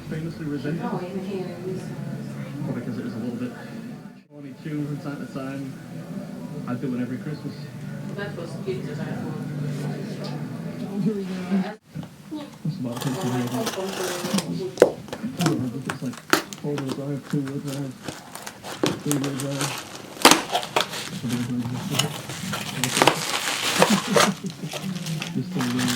Famously resented because it was a little bit corny tune from time to time. I do it every Christmas. That was cute. What's about to it's like 4-wheel drive, 2-wheel drive, 3-wheel drive. Just a little.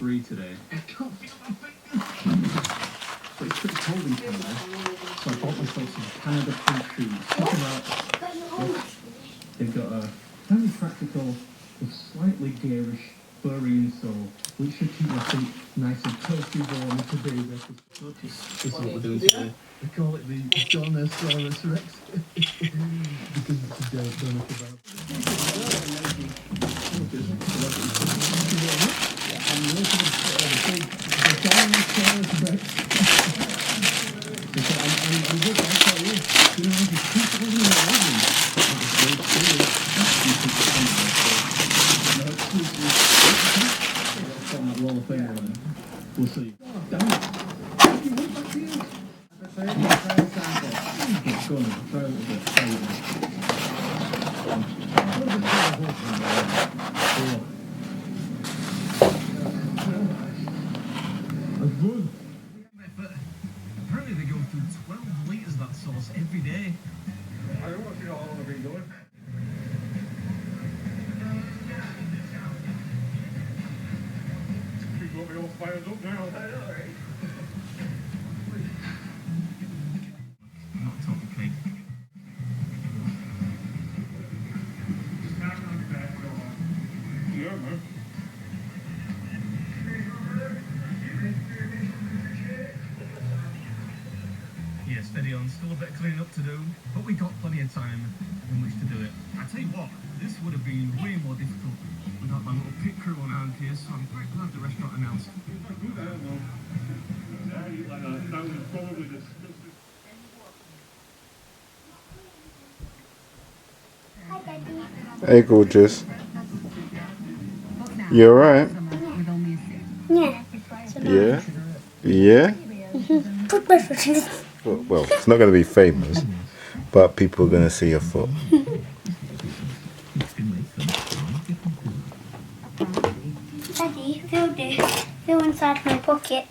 -3 today. I can't feel my fingers. But it's pretty cold in Canada, so I bought myself some Canada print shoes. Check them out. They've got a very practical, with slightly garish, furry insole, which should keep my feet nice and toasty warm today's episode. This is what we're doing today. We call it the Dinosaurus Rex because it's a donut about. We'll see. Apparently they go through 12 litres of that sauce every day. I don't want to know how long I've been going. You've got me all fired up now. I know, right? Not talking cake. Yeah, man. Yeah, steady on. Still a bit of cleaning up to do, but we got plenty of time in which to do it. I tell you what, this would have been way more difficult without my little pit crew on hand here, so I'm quite glad the restaurant announced. Hey, gorgeous. You alright? Yeah. Yeah? Yeah? Well, it's not going to be famous, but people are going to see your foot. Daddy, feel inside my pocket.